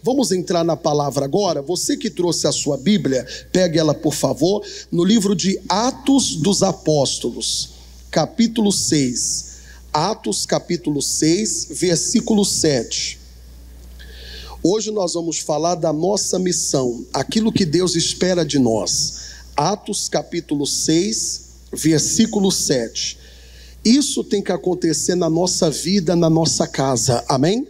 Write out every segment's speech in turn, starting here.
Vamos entrar na palavra agora. Você que trouxe a sua Bíblia, pegue ela por favor, no livro de Atos dos Apóstolos, capítulo 6. Atos capítulo 6, versículo 7. Hoje nós vamos falar da nossa missão, aquilo que Deus espera de nós. Atos capítulo 6, versículo 7. Isso tem que acontecer na nossa vida, na nossa casa, amém?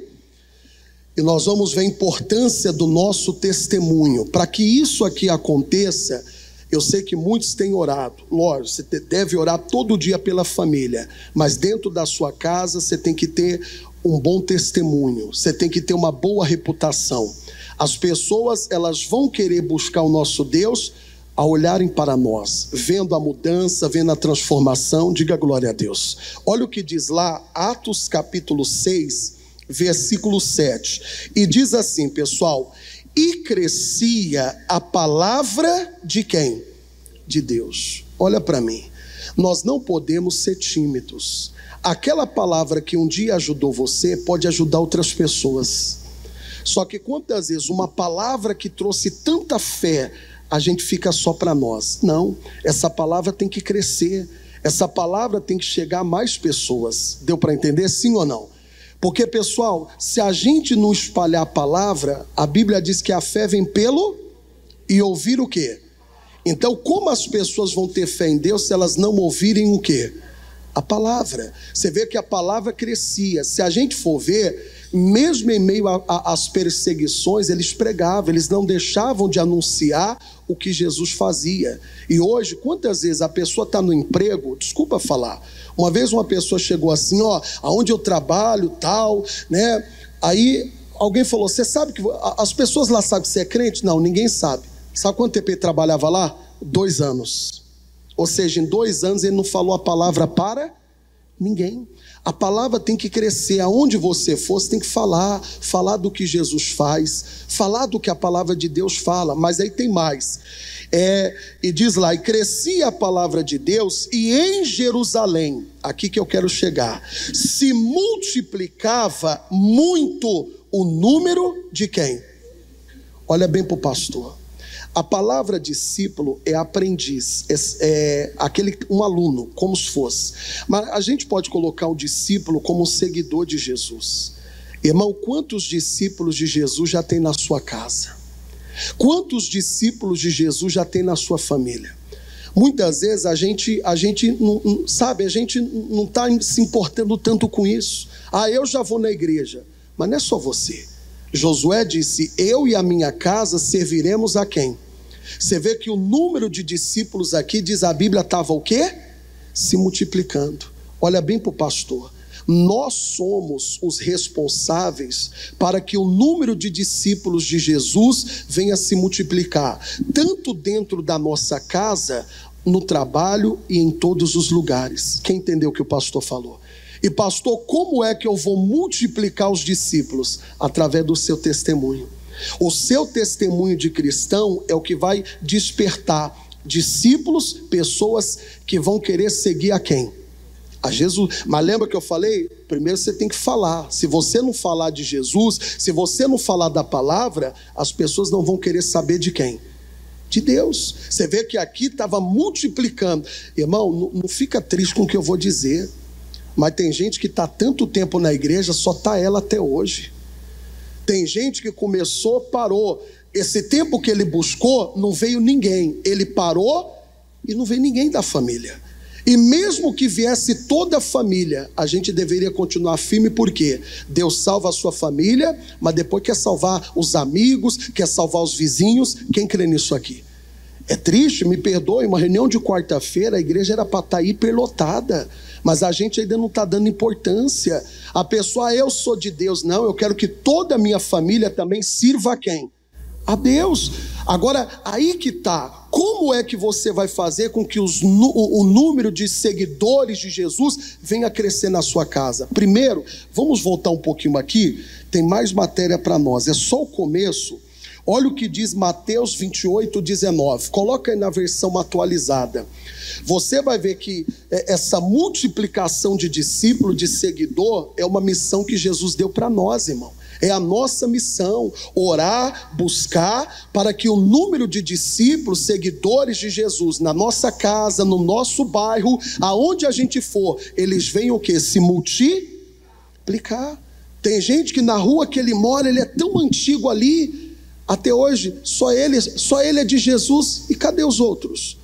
E nós vamos ver a importância do nosso testemunho. Para que isso aqui aconteça, eu sei que muitos têm orado. Lógico, você deve orar todo dia pela família, mas dentro da sua casa você tem que ter um bom testemunho, você tem que ter uma boa reputação. As pessoas, elas vão querer buscar o nosso Deus ao olharem para nós, vendo a mudança, vendo a transformação. Diga glória a Deus. Olha o que diz lá, Atos capítulo 6, versículo 7. E diz assim, pessoal: e crescia a palavra de quem? De Deus. Olha para mim, nós não podemos ser tímidos. Aquela palavra que um dia ajudou você pode ajudar outras pessoas. Só que quantas vezes uma palavra que trouxe tanta fé, a gente fica só para nós? Não, essa palavra tem que crescer, essa palavra tem que chegar a mais pessoas. Deu para entender, sim ou não? Porque, pessoal, se a gente não espalhar a palavra, a Bíblia diz que a fé vem pelo e ouvir o quê? Então, como as pessoas vão ter fé em Deus se elas não ouvirem o quê? A palavra. Você vê que a palavra crescia. Se a gente for ver, mesmo em meio às perseguições, eles pregavam, eles não deixavam de anunciar o que Jesus fazia. E hoje, quantas vezes a pessoa está no emprego, desculpa falar, uma vez uma pessoa chegou assim, aonde eu trabalho, tal, né? Aí alguém falou, você sabe que as pessoas lá sabem que você é crente? Não, ninguém sabe. Sabe quanto tempo ele trabalhava lá? 2 anos. Ou seja, em 2 anos ele não falou a palavra para ninguém. A palavra tem que crescer. Aonde você for, você tem que falar do que Jesus faz, falar do que a palavra de Deus fala. Mas aí tem mais. E diz lá, e crescia a palavra de Deus, e em Jerusalém, aqui que eu quero chegar, se multiplicava muito o número de quem? Olha bem para o pastor. A palavra discípulo é aprendiz, um aluno, como se fosse. Mas a gente pode colocar o discípulo como um seguidor de Jesus. Irmão, quantos discípulos de Jesus já tem na sua casa? Quantos discípulos de Jesus já tem na sua família? Muitas vezes a gente não sabe, a gente não está se importando tanto com isso. Eu já vou na igreja, mas não é só você. Josué disse, eu e a minha casa serviremos a quem? Você vê que o número de discípulos aqui, diz a Bíblia, estava o quê? Se multiplicando. Olha bem para o pastor. Nós somos os responsáveis para que o número de discípulos de Jesus venha se multiplicar, tanto dentro da nossa casa, no trabalho e em todos os lugares. Quem entendeu o que o pastor falou? E pastor, como é que eu vou multiplicar os discípulos? Através do seu testemunho. O seu testemunho de cristão é o que vai despertar discípulos, pessoas que vão querer seguir a quem? A Jesus. Mas lembra que eu falei? Primeiro você tem que falar. Se você não falar de Jesus, se você não falar da palavra, as pessoas não vão querer saber de quem? De Deus. Você vê que aqui estava multiplicando. Irmão, não fica triste com o que eu vou dizer. Mas tem gente que está tanto tempo na igreja, só está ela até hoje. Tem gente que começou, parou. Esse tempo que ele buscou, não veio ninguém. Ele parou e não veio ninguém da família. E mesmo que viesse toda a família, a gente deveria continuar firme, porque Deus salva a sua família, mas depois quer salvar os amigos, quer salvar os vizinhos. Quem crê nisso aqui? É triste, me perdoe, uma reunião de quarta-feira, a igreja era para estar hiperlotada, mas a gente ainda não está dando importância. A pessoa, eu sou de Deus. Não, eu quero que toda a minha família também sirva a quem? A Deus. Agora, aí que está. Como é que você vai fazer com que o número de seguidores de Jesus venha a crescer na sua casa? Primeiro, vamos voltar um pouquinho aqui. Tem mais matéria para nós. É só o começo. Olha o que diz Mateus 28, 19. Coloca aí na versão atualizada. Você vai ver que essa multiplicação de discípulo, de seguidor, é uma missão que Jesus deu para nós, irmão. É a nossa missão, orar, buscar, para que o número de discípulos, seguidores de Jesus, na nossa casa, no nosso bairro, aonde a gente for, eles venham o quê? Se multiplicar. Tem gente que na rua que ele mora, ele é tão antigo ali, até hoje, só ele é de Jesus, e cadê os outros?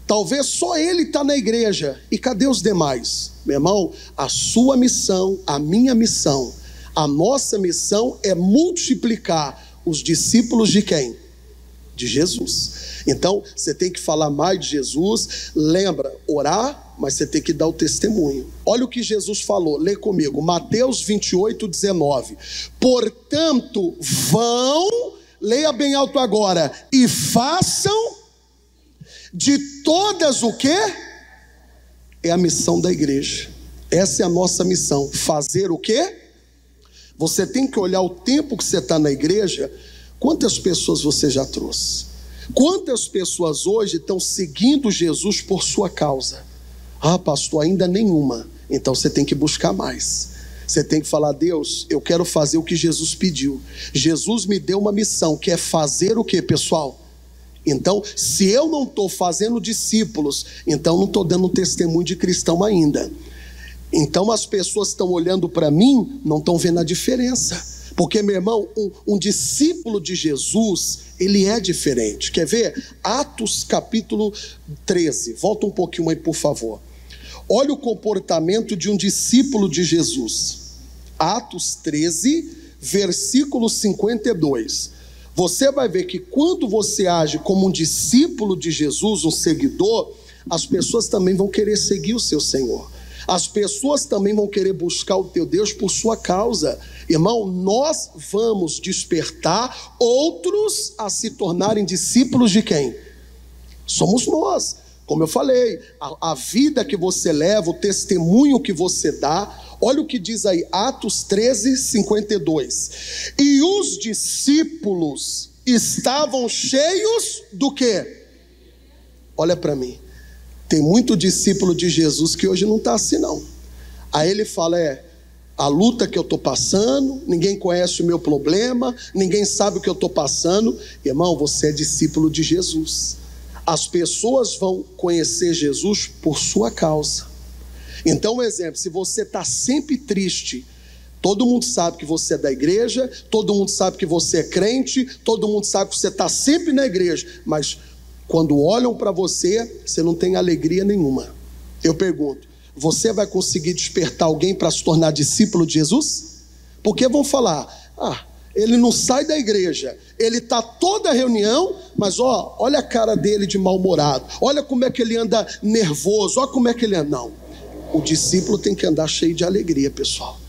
Talvez só ele está na igreja, e cadê os demais? Meu irmão, a sua missão, a minha missão, a nossa missão é multiplicar os discípulos de quem? De Jesus. Então, você tem que falar mais de Jesus. Lembra, orar, mas você tem que dar o testemunho. Olha o que Jesus falou, lê comigo, Mateus 28:19. Portanto, vão, leia bem alto agora, e façam de todas o quê? É a missão da igreja. Essa é a nossa missão. Fazer o quê? Você tem que olhar o tempo que você está na igreja. Quantas pessoas você já trouxe? Quantas pessoas hoje estão seguindo Jesus por sua causa? Ah, pastor, ainda nenhuma. Então você tem que buscar mais. Você tem que falar, Deus, eu quero fazer o que Jesus pediu. Jesus me deu uma missão, que é fazer o quê, pessoal? Então, se eu não estou fazendo discípulos, então não estou dando um testemunho de cristão ainda. Então as pessoas estão olhando para mim, não estão vendo a diferença. Porque, meu irmão, um discípulo de Jesus, ele é diferente. Quer ver? Atos capítulo 13. Volta um pouquinho aí, por favor. Olha o comportamento de um discípulo de Jesus. Atos 13, versículo 52. Você vai ver que quando você age como um discípulo de Jesus, um seguidor, as pessoas também vão querer seguir o seu Senhor. As pessoas também vão querer buscar o teu Deus por sua causa. Irmão, nós vamos despertar outros a se tornarem discípulos de quem? Somos nós. Como eu falei, a vida que você leva, o testemunho que você dá. Olha o que diz aí, Atos 13, 52. E os discípulos estavam cheios do quê? Olha para mim. Tem muito discípulo de Jesus que hoje não está assim não. Aí ele fala, a luta que eu estou passando, ninguém conhece o meu problema, ninguém sabe o que eu estou passando. Irmão, você é discípulo de Jesus. As pessoas vão conhecer Jesus por sua causa. Então, um exemplo, se você está sempre triste, todo mundo sabe que você é da igreja, todo mundo sabe que você é crente, todo mundo sabe que você está sempre na igreja, mas quando olham para você, você não tem alegria nenhuma. Eu pergunto, você vai conseguir despertar alguém para se tornar discípulo de Jesus? Porque vão falar, ele não sai da igreja, ele está toda a reunião, mas olha a cara dele de mal-humorado, olha como é que ele anda nervoso, olha como é que ele anda. Não, o discípulo tem que andar cheio de alegria, pessoal.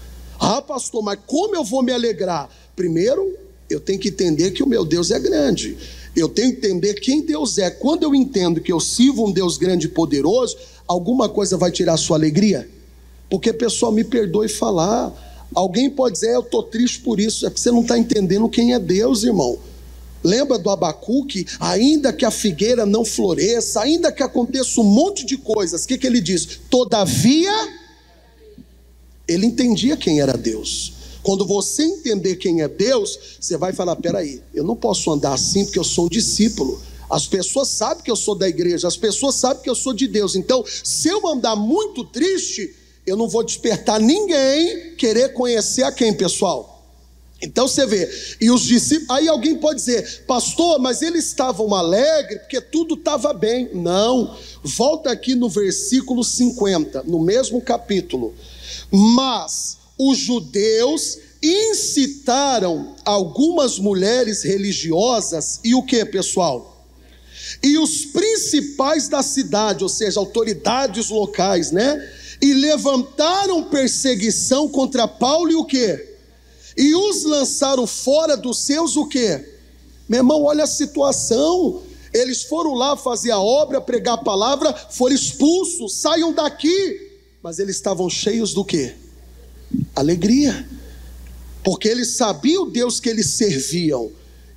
Ah, pastor, mas como eu vou me alegrar? Primeiro, eu tenho que entender que o meu Deus é grande. Eu tenho que entender quem Deus é. Quando eu entendo que eu sirvo um Deus grande e poderoso, alguma coisa vai tirar a sua alegria? Porque, pessoal, me perdoe falar. Alguém pode dizer, eu estou triste por isso. É porque você não está entendendo quem é Deus, irmão. Lembra do Abacuque? Ainda que a figueira não floresça, ainda que aconteça um monte de coisas, o que ele diz? Todavia, ele entendia quem era Deus. Quando você entender quem é Deus, você vai falar, peraí, eu não posso andar assim porque eu sou um discípulo. As pessoas sabem que eu sou da igreja, as pessoas sabem que eu sou de Deus. Então, se eu andar muito triste, eu não vou despertar ninguém querer conhecer a quem, pessoal? Então você vê, e os discípulos, aí alguém pode dizer, pastor, mas eles estavam alegres porque tudo estava bem. Não, volta aqui no versículo 50, no mesmo capítulo. Mas os judeus incitaram algumas mulheres religiosas e o que, pessoal? E os principais da cidade, ou seja, autoridades locais, né? E levantaram perseguição contra Paulo e o que? E os lançaram fora dos seus o que? Meu irmão, olha a situação. Eles foram lá fazer a obra, pregar a palavra, foram expulsos, saiam daqui. Mas eles estavam cheios do que? Alegria, porque eles sabiam o Deus que eles serviam.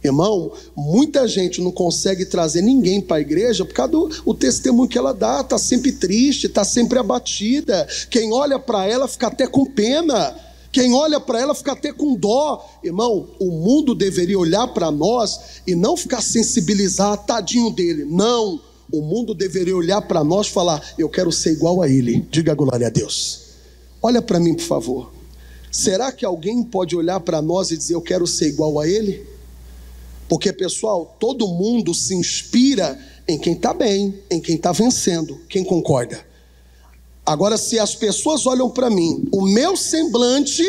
Irmão, muita gente não consegue trazer ninguém para a igreja por causa do testemunho que ela dá, está sempre triste, está sempre abatida. Quem olha para ela fica até com pena. Quem olha para ela fica até com dó. Irmão, o mundo deveria olhar para nós e não ficar sensibilizado, tadinho dele. Não, o mundo deveria olhar para nós e falar: eu quero ser igual a ele. Diga glória a Deus. Olha para mim, por favor. Será que alguém pode olhar para nós e dizer: eu quero ser igual a ele? Porque, pessoal, todo mundo se inspira em quem está bem, em quem está vencendo. Quem concorda? Agora, se as pessoas olham para mim, o meu semblante,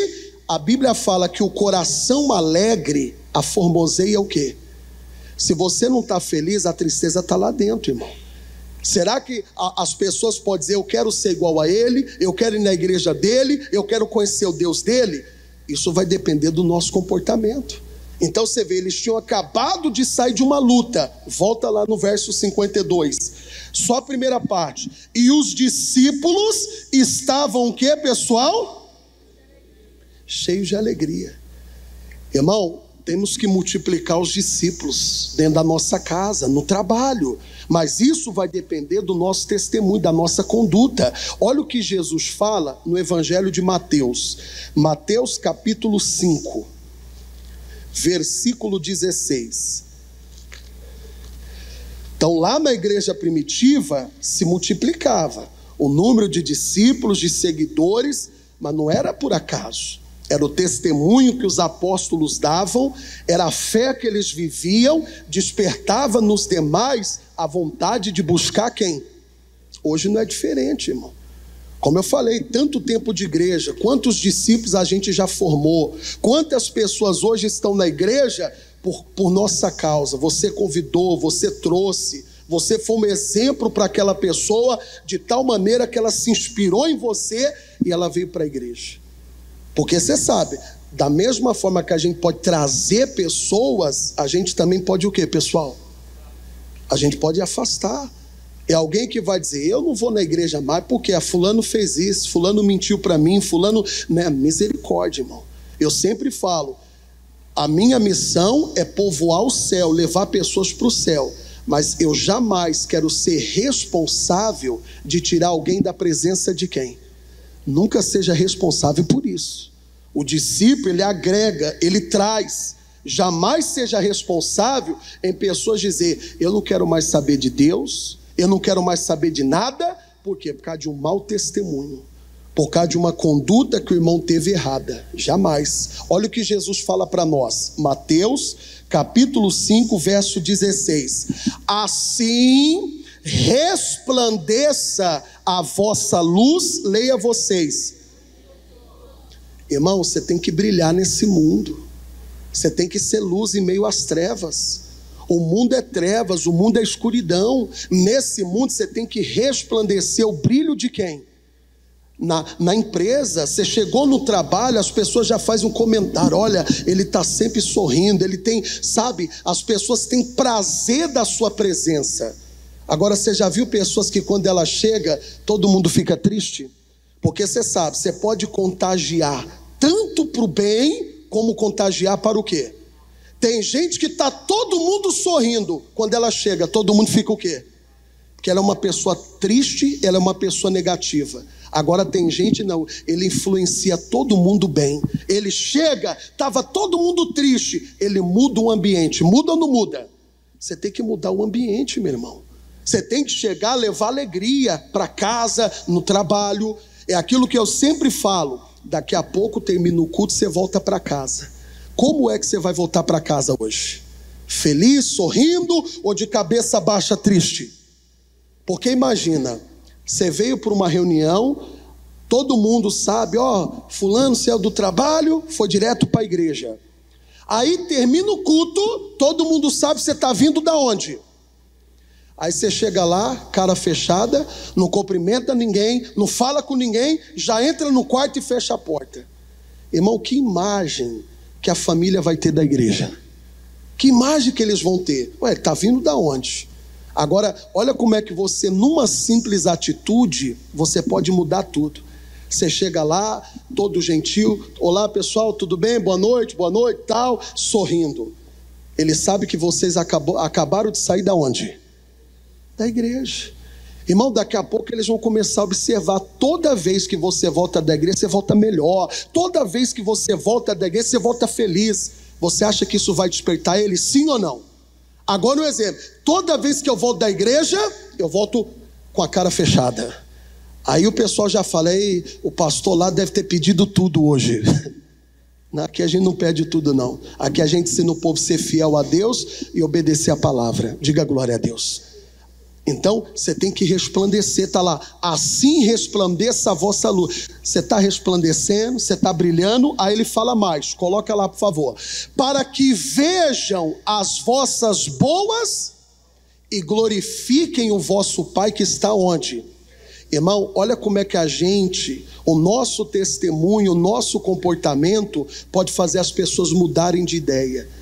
a Bíblia fala que o coração alegre aformoseia o quê? Se você não está feliz, a tristeza está lá dentro, irmão. Será que as pessoas podem dizer: eu quero ser igual a ele, eu quero ir na igreja dele, eu quero conhecer o Deus dele? Isso vai depender do nosso comportamento. Então você vê, eles tinham acabado de sair de uma luta. Volta lá no verso 52. Só a primeira parte. E os discípulos estavam o que, pessoal? Cheios de alegria. Irmão, temos que multiplicar os discípulos dentro da nossa casa, no trabalho. Mas isso vai depender do nosso testemunho, da nossa conduta. Olha o que Jesus fala no Evangelho de Mateus. Mateus capítulo 5. Versículo 16. Então lá na igreja primitiva se multiplicava o número de discípulos, de seguidores, mas não era por acaso. Era o testemunho que os apóstolos davam, era a fé que eles viviam, despertava nos demais a vontade de buscar quem? Hoje não é diferente, irmão. Como eu falei, tanto tempo de igreja, quantos discípulos a gente já formou, quantas pessoas hoje estão na igreja por nossa causa. Você convidou, você trouxe, você foi um exemplo para aquela pessoa, de tal maneira que ela se inspirou em você e ela veio para a igreja. Porque você sabe, da mesma forma que a gente pode trazer pessoas, a gente também pode o quê, pessoal? A gente pode afastar. É alguém que vai dizer: eu não vou na igreja mais porque a fulano fez isso, fulano mentiu para mim, fulano... Né? Misericórdia, irmão. Eu sempre falo, a minha missão é povoar o céu, levar pessoas para o céu. Mas eu jamais quero ser responsável de tirar alguém da presença de quem? Nunca seja responsável por isso. O discípulo, ele agrega, ele traz. Jamais seja responsável em pessoas dizer: eu não quero mais saber de Deus, eu não quero mais saber de nada. Por quê? Por causa de um mau testemunho, por causa de uma conduta que o irmão teve errada. Jamais. Olha o que Jesus fala para nós. Mateus capítulo 5, verso 16. Assim resplandeça a vossa luz. Leia vocês. Irmão, você tem que brilhar nesse mundo. Você tem que ser luz em meio às trevas. O mundo é trevas, o mundo é escuridão. Nesse mundo você tem que resplandecer o brilho de quem? Na empresa, você chegou no trabalho, as pessoas já fazem um comentário: olha, ele está sempre sorrindo, ele tem, sabe, as pessoas têm prazer da sua presença. Agora, você já viu pessoas que quando ela chega, todo mundo fica triste? Porque você sabe, você pode contagiar tanto para o bem, como contagiar para o quê? Tem gente que está todo mundo sorrindo, quando ela chega, todo mundo fica o quê? Porque ela é uma pessoa triste, ela é uma pessoa negativa. Agora tem gente, não, ele influencia todo mundo bem. Ele chega, estava todo mundo triste, ele muda o ambiente. Muda ou não muda? Você tem que mudar o ambiente, meu irmão. Você tem que chegar, levar alegria para casa, no trabalho. É aquilo que eu sempre falo: daqui a pouco termina o culto, você volta para casa. Como é que você vai voltar para casa hoje? Feliz, sorrindo, ou de cabeça baixa, triste? Porque imagina, você veio para uma reunião, todo mundo sabe: ó, fulano saiu do trabalho, foi direto para a igreja. Aí termina o culto, todo mundo sabe que você está vindo da onde? Aí você chega lá, cara fechada, não cumprimenta ninguém, não fala com ninguém, já entra no quarto e fecha a porta. Irmão, que imagem que a família vai ter da igreja? Que imagem que eles vão ter? Ué, está vindo da onde? Agora, olha como é que você, numa simples atitude, você pode mudar tudo. Você chega lá, todo gentil: olá pessoal, tudo bem? Boa noite, tal, sorrindo. Ele sabe que vocês acabaram de sair da onde? Da igreja. Irmão, daqui a pouco eles vão começar a observar. Toda vez que você volta da igreja, você volta melhor. Toda vez que você volta da igreja, você volta feliz. Você acha que isso vai despertar eles? Sim ou não? Agora um exemplo. Toda vez que eu volto da igreja, eu volto com a cara fechada. Aí o pessoal já fala: ei, o pastor lá deve ter pedido tudo hoje. Aqui a gente não pede tudo não. Aqui a gente ensina o povo a ser fiel a Deus e obedecer a palavra. Diga glória a Deus. Então, você tem que resplandecer, está lá, assim resplandeça a vossa luz. Você está resplandecendo, você está brilhando. Aí ele fala mais, coloca lá por favor. Para que vejam as vossas boas e glorifiquem o vosso Pai que está onde? Irmão, olha como é que o nosso testemunho, o nosso comportamento pode fazer as pessoas mudarem de ideia.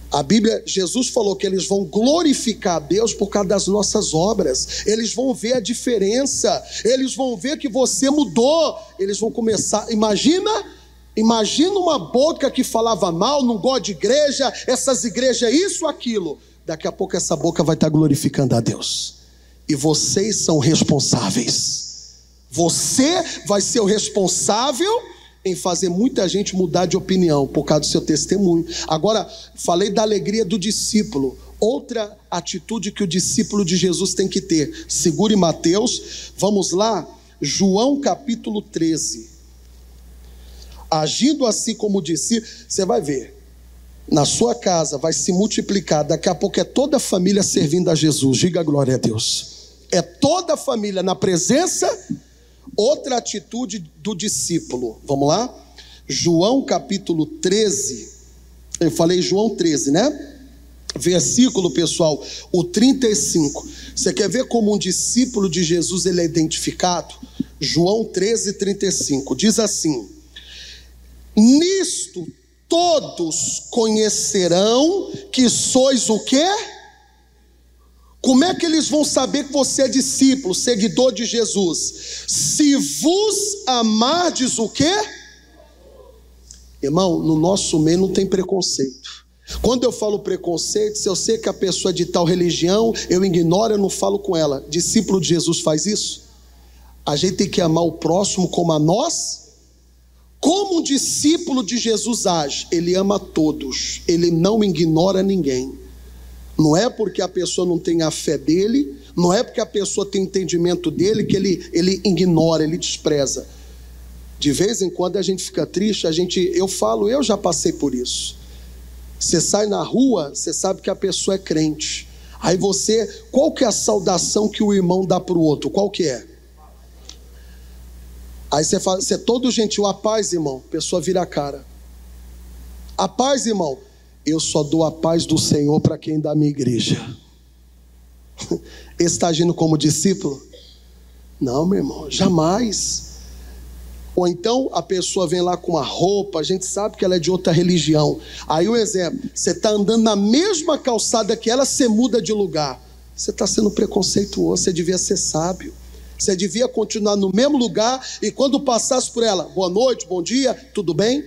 A Bíblia, Jesus falou que eles vão glorificar a Deus por causa das nossas obras. Eles vão ver a diferença. Eles vão ver que você mudou. Eles vão começar, imagina uma boca que falava mal, não gosta de igreja, essas igrejas, isso, aquilo. Daqui a pouco essa boca vai estar glorificando a Deus. E vocês são responsáveis. Você vai ser o responsável em fazer muita gente mudar de opinião por causa do seu testemunho. Agora, falei da alegria do discípulo. Outra atitude que o discípulo de Jesus tem que ter. Segure Mateus, vamos lá, João capítulo 13. Agindo assim como discípulo, você vai ver, na sua casa vai se multiplicar, daqui a pouco é toda a família servindo a Jesus. Diga glória a Deus. É toda a família na presença. Outra atitude do discípulo, vamos lá? João capítulo 13, eu falei João 13, né? Versículo, pessoal, o 35. Você quer ver como um discípulo de Jesus ele é identificado? João 13, 35, diz assim: nisto todos conhecerão que sois o quê? Como é que eles vão saber que você é discípulo, seguidor de Jesus? Se vos amardes o quê? Irmão, no nosso meio não tem preconceito. Quando eu falo preconceito, se eu sei que a pessoa é de tal religião, eu ignoro, eu não falo com ela. Discípulo de Jesus faz isso? A gente tem que amar o próximo como a nós. Como um discípulo de Jesus age? Ele ama todos, ele não ignora ninguém. Não é porque a pessoa não tem a fé dele, não é porque a pessoa tem entendimento dele que ele ignora, ele despreza. De vez em quando a gente fica triste, eu já passei por isso. Você sai na rua, você sabe que a pessoa é crente. Aí qual que é a saudação que o irmão dá para o outro? Qual que é? Aí você é todo gentil, a paz, irmão. A pessoa vira a cara. A paz, irmão. Eu só dou a paz do Senhor para quem dá a minha igreja. Ele está agindo como discípulo? Não, meu irmão, jamais. Ou então a pessoa vem lá com uma roupa, a gente sabe que ela é de outra religião. Aí um exemplo, você está andando na mesma calçada que ela, você muda de lugar. Você está sendo preconceituoso, você devia ser sábio. Você devia continuar no mesmo lugar e quando passasse por ela, boa noite, bom dia, tudo bem?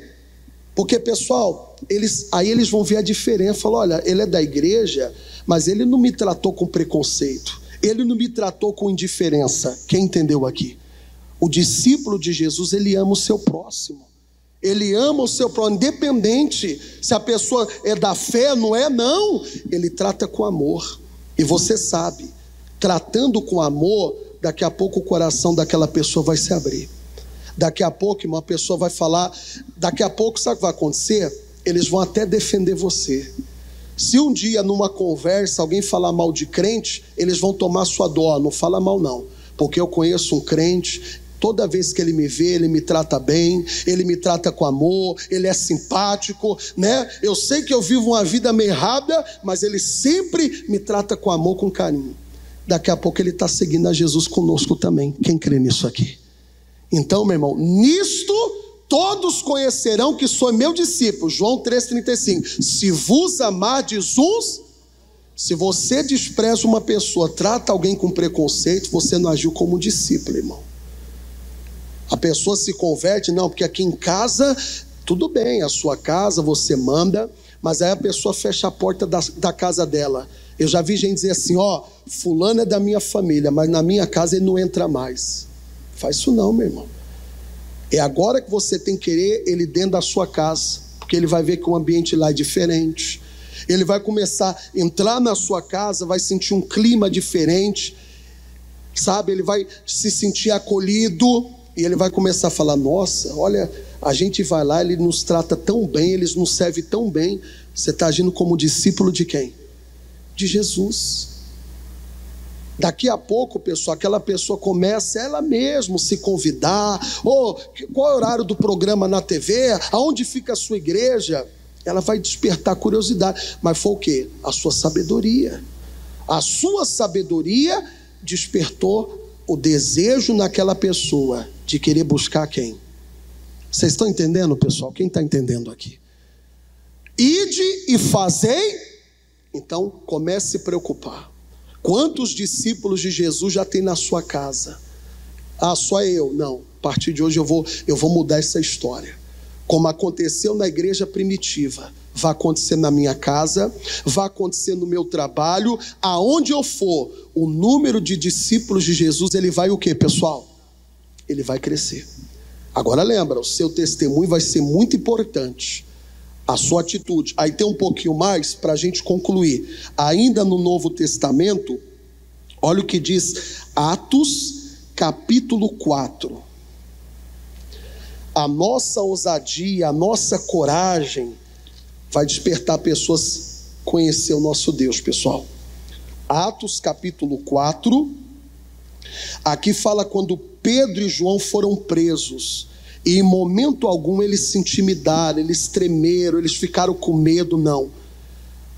Porque, pessoal, eles vão ver a diferença. Falam: olha, ele é da igreja, mas ele não me tratou com preconceito. Ele não me tratou com indiferença. Quem entendeu aqui? O discípulo de Jesus, ele ama o seu próximo. Ele ama o seu próximo, independente se a pessoa é da fé, não é, não. Ele trata com amor. E você sabe, tratando com amor, daqui a pouco o coração daquela pessoa vai se abrir. Daqui a pouco uma pessoa vai falar, daqui a pouco sabe o que vai acontecer? Eles vão até defender você. Se um dia numa conversa alguém falar mal de crente, eles vão tomar sua dó, não fala mal não, porque eu conheço um crente, toda vez que ele me vê, ele me trata bem, ele me trata com amor, ele é simpático, né? Eu sei que eu vivo uma vida meio errada, mas ele sempre me trata com amor, com carinho. Daqui a pouco ele está seguindo a Jesus conosco também. Quem crê nisso aqui? Então, meu irmão, nisto todos conhecerão que sou meu discípulo. João 3,35. Se vos amardes uns, se você despreza uma pessoa, trata alguém com preconceito, você não agiu como discípulo, irmão. A pessoa se converte, não, porque aqui em casa, tudo bem, a sua casa você manda, Mas aí a pessoa fecha a porta da casa dela. Eu já vi gente dizer assim, ó, fulano é da minha família, mas na minha casa ele não entra mais. Faz isso não, meu irmão. É agora que você tem que querer ele dentro da sua casa, porque ele vai ver que o ambiente lá é diferente. Ele vai começar a entrar na sua casa, vai sentir um clima diferente, sabe? Ele vai se sentir acolhido e ele vai começar a falar, nossa, olha, a gente vai lá, ele nos trata tão bem, eles nos servem tão bem. Você está agindo como discípulo de quem? De Jesus. Daqui a pouco, pessoal, aquela pessoa começa ela mesma se convidar. Qual é o horário do programa na TV? Aonde fica a sua igreja? Ela vai despertar curiosidade. Mas foi o quê? A sua sabedoria. A sua sabedoria despertou o desejo naquela pessoa de querer buscar quem? Vocês estão entendendo, pessoal? Quem está entendendo aqui? Ide e fazei. Então comece a se preocupar. Quantos discípulos de Jesus já tem na sua casa? Ah, só eu? Não, a partir de hoje eu vou mudar essa história. Como aconteceu na igreja primitiva, vai acontecer na minha casa, vai acontecer no meu trabalho, aonde eu for, o número de discípulos de Jesus, ele vai o quê, pessoal? Ele vai crescer. Agora lembra, o seu testemunho vai ser muito importante. A sua atitude. Aí tem um pouquinho mais para a gente concluir. Ainda no Novo Testamento, olha o que diz Atos capítulo 4. A nossa ousadia, a nossa coragem vai despertar pessoas a conhecer o nosso Deus, pessoal. Atos capítulo 4. Aqui fala quando Pedro e João foram presos. E em momento algum eles se intimidaram, eles tremeram, eles ficaram com medo, não.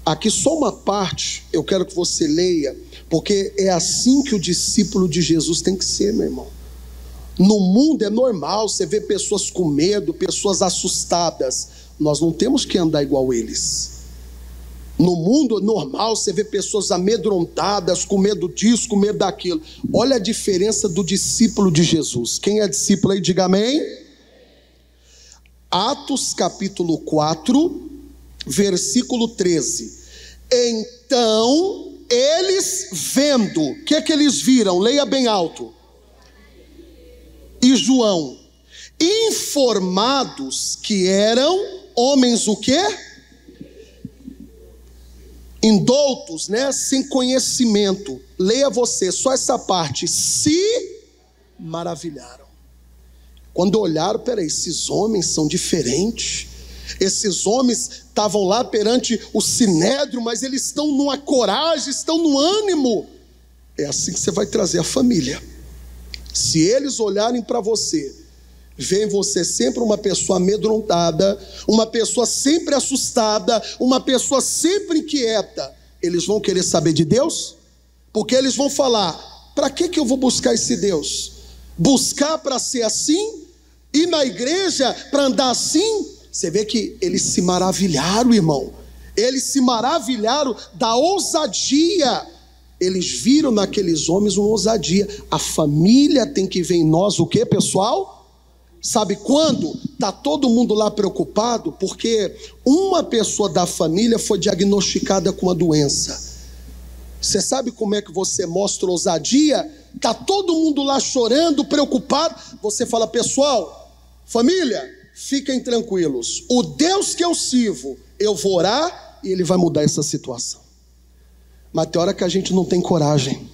Aqui só uma parte, eu quero que você leia, porque é assim que o discípulo de Jesus tem que ser, meu irmão. No mundo é normal você ver pessoas com medo, pessoas assustadas. Nós não temos que andar igual eles. No mundo é normal você ver pessoas amedrontadas, com medo disso, com medo daquilo. Olha a diferença do discípulo de Jesus. Quem é discípulo aí, diga amém. Atos capítulo 4, versículo 13. Então, eles vendo, o que é que eles viram? Leia bem alto. E João, informados que eram homens o quê? Indoutos, né? Sem conhecimento. Leia você, só essa parte. Se maravilharam. Quando olharam, peraí, esses homens são diferentes. Esses homens estavam lá perante o sinédrio, mas eles estão numa coragem, estão no ânimo. É assim que você vai trazer a família. Se eles olharem para você, veem você sempre uma pessoa amedrontada, uma pessoa sempre assustada, uma pessoa sempre inquieta, eles vão querer saber de Deus? Porque eles vão falar, para que eu vou buscar esse Deus? Buscar para ser assim? Ir na igreja para andar assim? Você vê que eles se maravilharam, irmão. Eles se maravilharam da ousadia. Eles viram naqueles homens uma ousadia. A família tem que ver em nós o que, pessoal? Sabe quando? Está todo mundo lá preocupado porque uma pessoa da família foi diagnosticada com uma doença. Você sabe como é que você mostra ousadia? Está todo mundo lá chorando, preocupado. Você fala, pessoal, família, fiquem tranquilos. O Deus que eu sirvo, eu vou orar e Ele vai mudar essa situação. Mas tem hora que a gente não tem coragem.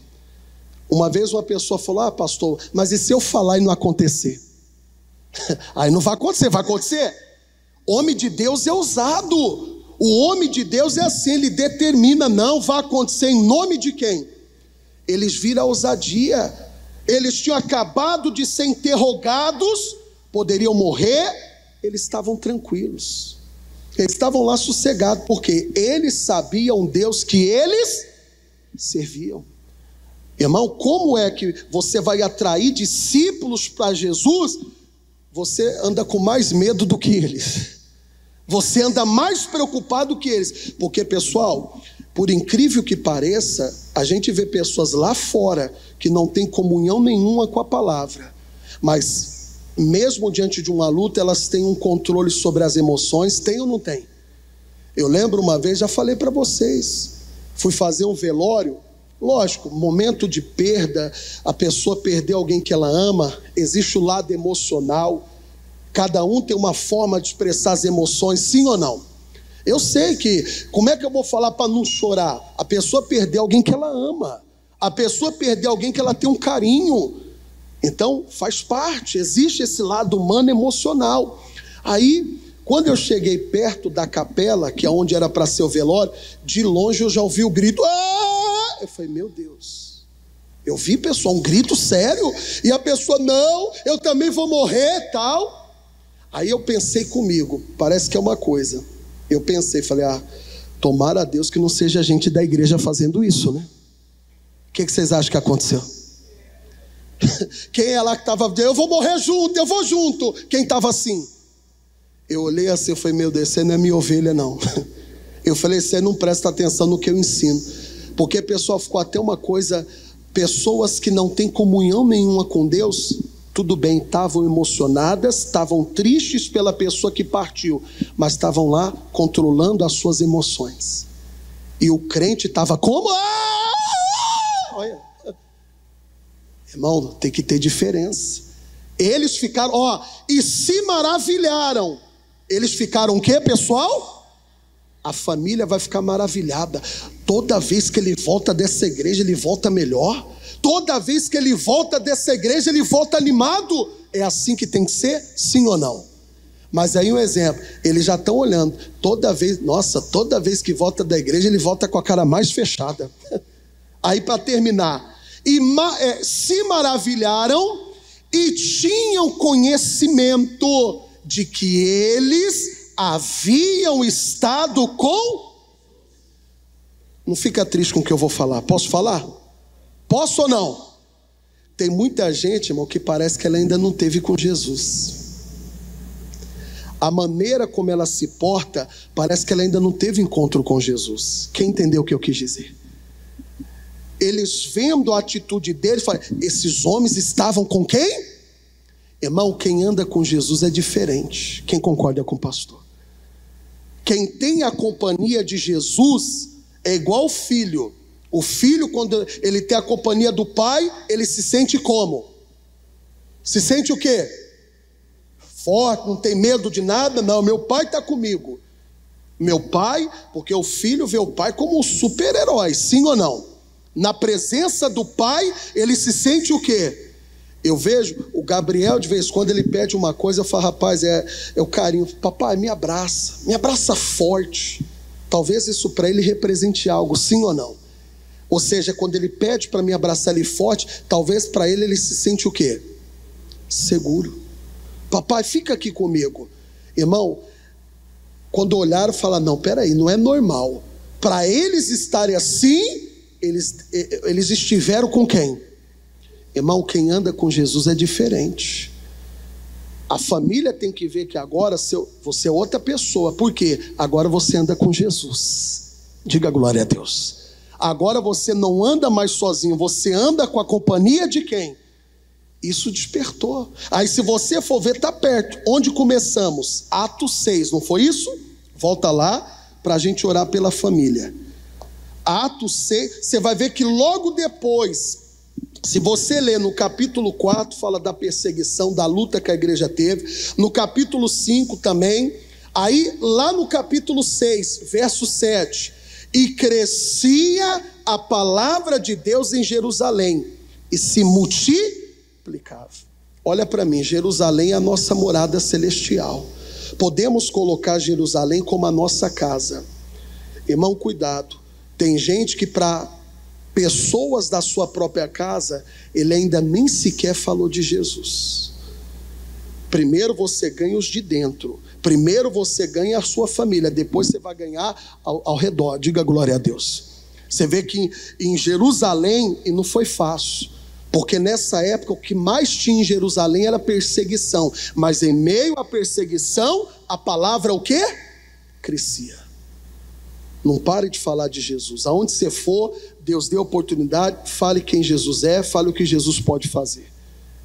Uma vez uma pessoa falou, pastor, mas e se eu falar e não acontecer? Aí não vai acontecer, vai acontecer? Homem de Deus é ousado. O homem de Deus é assim, ele determina, não vai acontecer em nome de quem? Eles viram a ousadia. Eles tinham acabado de ser interrogados, poderiam morrer, eles estavam tranquilos. Eles estavam lá sossegados, porque eles sabiam o Deus que eles serviam. Irmão, como é que você vai atrair discípulos para Jesus? Você anda com mais medo do que eles. Você anda mais preocupado que eles. Porque, pessoal, por incrível que pareça, a gente vê pessoas lá fora que não têm comunhão nenhuma com a palavra. Mas, mesmo diante de uma luta, elas têm um controle sobre as emoções. Tem ou não tem? Eu lembro uma vez, já falei para vocês, fui fazer um velório. Lógico, momento de perda, a pessoa perdeu alguém que ela ama, existe o lado emocional, cada um tem uma forma de expressar as emoções, sim ou não? Eu sei que, como é que eu vou falar para não chorar? A pessoa perdeu alguém que ela ama, a pessoa perdeu alguém que ela tem um carinho, então faz parte, existe esse lado humano emocional. Aí, quando eu cheguei perto da capela, que é onde era para ser o velório, de longe eu já ouvi o grito, "Ah!" Eu falei, meu Deus, eu vi, pessoal, um grito sério, e a pessoa, não, eu também vou morrer, tal. Aí eu pensei comigo, parece que é uma coisa, eu pensei, falei, tomara a Deus que não seja gente da igreja fazendo isso, né? O que vocês acham que aconteceu? Quem é lá que estava, eu vou morrer junto, eu vou junto, quem estava assim? Eu olhei assim, eu falei, meu Deus, você não é minha ovelha não. Eu falei, você não presta atenção no que eu ensino. Porque, pessoal, ficou até uma coisa, pessoas que não têm comunhão nenhuma com Deus, tudo bem, estavam emocionadas, estavam tristes pela pessoa que partiu, mas estavam lá controlando as suas emoções. E o crente estava como? Olha, irmão, tem que ter diferença. Eles ficaram, e se maravilharam. Eles ficaram o quê, pessoal? A família vai ficar maravilhada. Toda vez que ele volta dessa igreja, ele volta melhor. Toda vez que ele volta dessa igreja, ele volta animado. É assim que tem que ser? Sim ou não? Mas aí um exemplo, eles já estão olhando. Toda vez que volta da igreja, ele volta com a cara mais fechada. Aí para terminar, se maravilharam e tinham conhecimento de que eles haviam estado com... Não fica triste com o que eu vou falar. Posso falar? Posso ou não? Tem muita gente, irmão, que parece que ela ainda não teve com Jesus. A maneira como ela se porta, parece que ela ainda não teve encontro com Jesus. Quem entendeu o que eu quis dizer? Eles vendo a atitude deles, falam, esses homens estavam com quem? Irmão, quem anda com Jesus é diferente. Quem concorda com o pastor? Quem tem a companhia de Jesus é igual o filho. O filho, quando ele tem a companhia do pai, ele se sente como? Se sente o quê? Forte, não tem medo de nada. Não, meu pai está comigo. Meu pai, porque o filho vê o pai como um super-herói, sim ou não? Na presença do pai, ele se sente o quê? Eu vejo o Gabriel, de vez em quando ele pede uma coisa, eu falo, rapaz, é o carinho. Papai, me abraça forte. Talvez isso para ele represente algo, sim ou não? Ou seja, quando ele pede para me abraçar ele forte, talvez para ele se sente o quê? Seguro. Papai, fica aqui comigo. Irmão, quando olharam, falaram, não, peraí, não é normal. Para eles estarem assim, eles estiveram com quem? Irmão, quem anda com Jesus é diferente. A família tem que ver que agora você é outra pessoa. Por quê? Agora você anda com Jesus. Diga glória a Deus. Agora você não anda mais sozinho, você anda com a companhia de quem? Isso despertou. Aí se você for ver, está perto. Onde começamos? Atos 6, não foi isso? Volta lá para a gente orar pela família. Atos 6, você vai ver que logo depois... Se você ler no capítulo 4, fala da perseguição, da luta que a igreja teve. No capítulo 5 também. Aí lá no capítulo 6, verso 7. E crescia a palavra de Deus em Jerusalém. E se multiplicava. Olha para mim, Jerusalém é a nossa morada celestial. Podemos colocar Jerusalém como a nossa casa. Irmão, cuidado. Tem gente que para... pessoas da sua própria casa, ele ainda nem sequer falou de Jesus. Primeiro você ganha os de dentro, primeiro você ganha a sua família, depois você vai ganhar ao redor. Diga glória a Deus. Você vê que em Jerusalém, e não foi fácil, porque nessa época o que mais tinha em Jerusalém era perseguição, mas em meio à perseguição, a palavra o quê? Crescia. Não pare de falar de Jesus. Aonde você for, Deus dê oportunidade, fale quem Jesus é, fale o que Jesus pode fazer.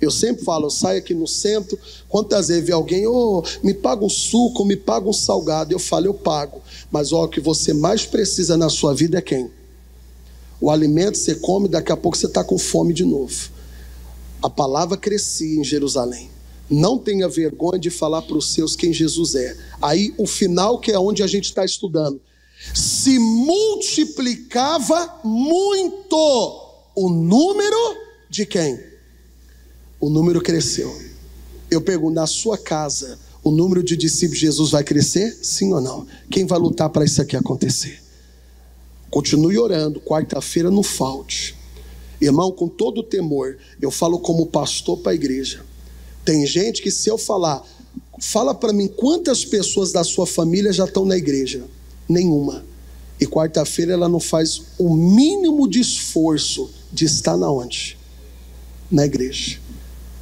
Eu sempre falo, eu saio aqui no centro, quantas vezes vê alguém, me paga um suco, me paga um salgado. Eu falo, eu pago. Mas o que você mais precisa na sua vida é quem? O alimento você come, daqui a pouco você está com fome de novo. A palavra crescia em Jerusalém. Não tenha vergonha de falar para os seus quem Jesus é. Aí o final, que é onde a gente está estudando. Se multiplicava muito o número de quem? O número cresceu. Eu pergunto, na sua casa, o número de discípulos de Jesus vai crescer? Sim ou não? Quem vai lutar para isso aqui acontecer? Continue orando, quarta-feira não falte. Irmão, com todo o temor, eu falo como pastor para a igreja. Tem gente que se eu falar, fala para mim quantas pessoas da sua família já estão na igreja? Nenhuma. E quarta-feira ela não faz o mínimo de esforço de estar na onde? Na igreja.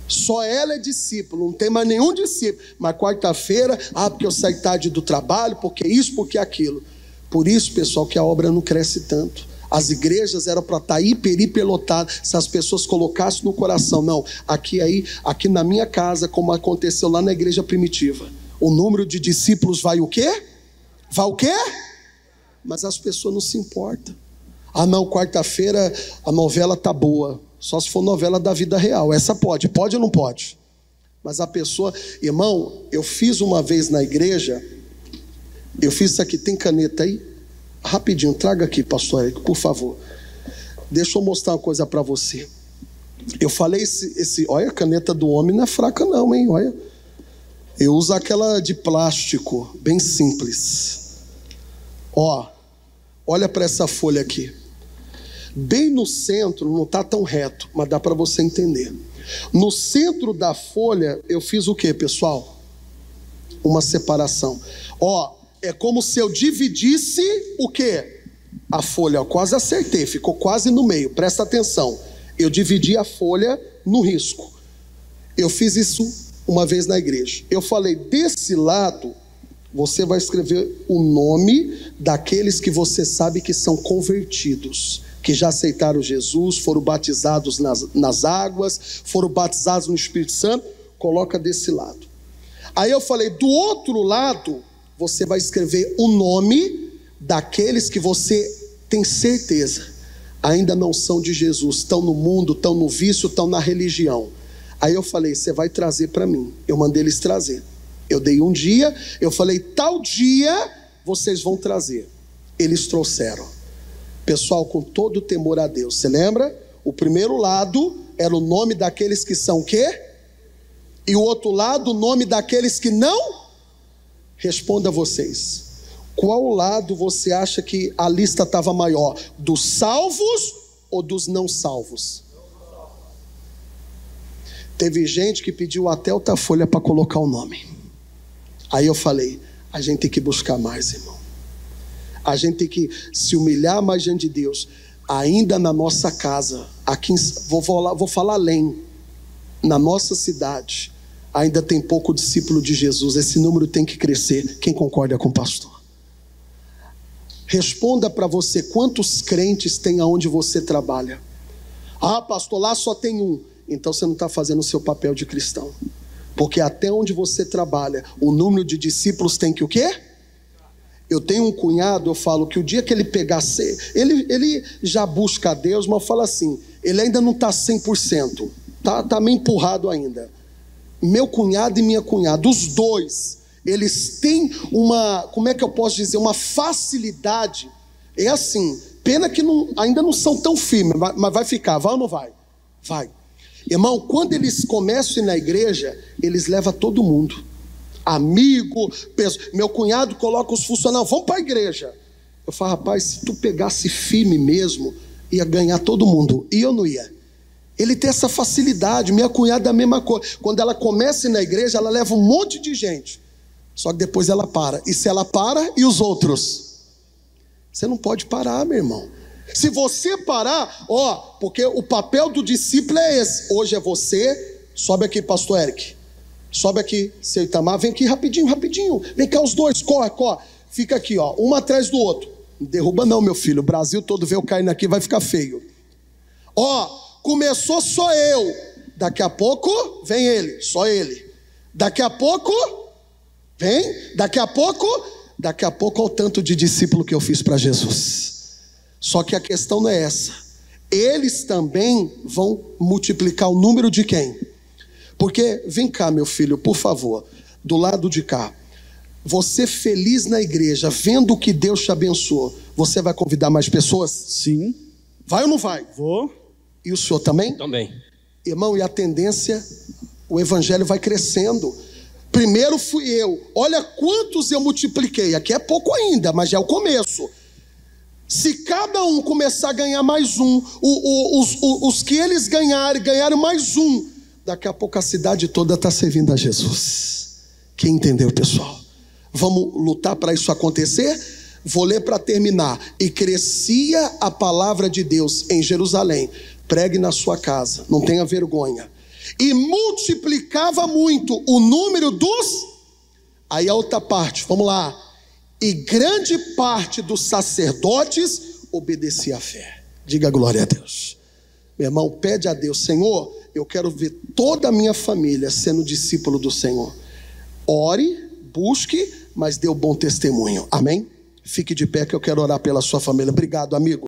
Só ela é discípulo, não tem mais nenhum discípulo. Mas quarta-feira, porque eu saí tarde do trabalho, porque isso, porque aquilo. Por isso, pessoal, que a obra não cresce tanto. As igrejas eram para estar hiperlotadas, se as pessoas colocassem no coração. Não, aqui na minha casa, como aconteceu lá na igreja primitiva, o número de discípulos vai o quê? Vai o quê? Mas as pessoas não se importam. Não, quarta-feira a novela tá boa. Só se for novela da vida real. Essa pode ou não pode? Mas a pessoa, irmão, eu fiz uma vez na igreja, eu fiz isso aqui, tem caneta aí? Rapidinho, traga aqui, pastor Érico, por favor. Deixa eu mostrar uma coisa para você. Eu falei olha, a caneta do homem não é fraca não, hein? Olha. Eu uso aquela de plástico, bem simples. Olha para essa folha aqui. Bem no centro, não está tão reto, mas dá para você entender. No centro da folha, eu fiz o que, pessoal? Uma separação. É como se eu dividisse o quê? A folha. Quase acertei, ficou quase no meio. Presta atenção. Eu dividi a folha no risco. Eu fiz isso uma vez na igreja. Eu falei, desse lado, você vai escrever o nome daqueles que você sabe que são convertidos, que já aceitaram Jesus, foram batizados nas águas, foram batizados no Espírito Santo. Coloca desse lado. Aí eu falei, do outro lado, você vai escrever o nome daqueles que você tem certeza ainda não são de Jesus, estão no mundo, estão no vício, estão na religião. Aí eu falei, você vai trazer para mim. Eu mandei eles trazer. Eu dei um dia, eu falei, tal dia vocês vão trazer. Eles trouxeram. Pessoal, com todo o temor a Deus, você lembra? O primeiro lado era o nome daqueles que são o quê? E o outro lado, o nome daqueles que não? Responda vocês. Qual lado você acha que a lista estava maior? Dos salvos ou dos não salvos? Teve gente que pediu até outra folha para colocar o nome. Aí eu falei, a gente tem que buscar mais, irmão. A gente tem que se humilhar mais diante de Deus. Ainda na nossa casa, aqui vou falar além, na nossa cidade, ainda tem pouco discípulo de Jesus. Esse número tem que crescer. Quem concorda com o pastor? Responda para você, quantos crentes tem aonde você trabalha? Pastor, lá só tem um. Então você não está fazendo o seu papel de cristão. Porque até onde você trabalha, o número de discípulos tem que o quê? Eu tenho um cunhado, eu falo que o dia que ele pegar, ele já busca a Deus, mas fala assim, ele ainda não está 100%, está meio empurrado ainda. Meu cunhado e minha cunhada, os dois, eles têm uma, como é que eu posso dizer, uma facilidade, é assim, pena que ainda não são tão firmes, mas vai ficar, vai ou não vai? Vai. Irmão, quando eles começam a ir na igreja, eles levam todo mundo, amigo, meu cunhado coloca os funcionários, vamos para a igreja. Eu falo, rapaz, se tu pegasse firme mesmo, ia ganhar todo mundo, e eu não ia. Ele tem essa facilidade. Minha cunhada é a mesma coisa, quando ela começa a ir na igreja, ela leva um monte de gente, só que depois ela para, e se ela para, e os outros? Você não pode parar, meu irmão. Se você parar, porque o papel do discípulo é esse. Hoje é você, sobe aqui, pastor Eric, sobe aqui, seu Itamar, vem aqui rapidinho, vem cá os dois, corre, fica aqui, um atrás do outro. Não derruba não, meu filho, o Brasil todo veio caindo aqui, vai ficar feio. Começou só eu, Daqui a pouco vem ele, só ele. Daqui a pouco vem, daqui a pouco olha o tanto de discípulo que eu fiz para Jesus. Só que a questão não é essa. Eles também vão multiplicar o número de quem? Porque, vem cá meu filho, por favor, do lado de cá. Você feliz na igreja, vendo que Deus te abençoou, você vai convidar mais pessoas? Sim. Vai ou não vai? Vou. E o senhor também? Também. Irmão, e a tendência, o evangelho vai crescendo. Primeiro fui eu. Olha quantos eu multipliquei. Aqui é pouco ainda, mas já é o começo. Se cada um começar a ganhar mais um, os que eles ganharam mais um, daqui a pouco a cidade toda está servindo a Jesus. Quem entendeu, pessoal? Vamos lutar para isso acontecer? Vou ler para terminar. E crescia a palavra de Deus em Jerusalém. Pregue na sua casa, não tenha vergonha. E multiplicava muito o número dos... Aí a outra parte, vamos lá. E grande parte dos sacerdotes obedecia à fé. Diga glória a Deus. Meu irmão, pede a Deus: Senhor, eu quero ver toda a minha família sendo discípulo do Senhor. Ore, busque, mas dê o bom testemunho. Amém? Fique de pé que eu quero orar pela sua família. Obrigado, amigo.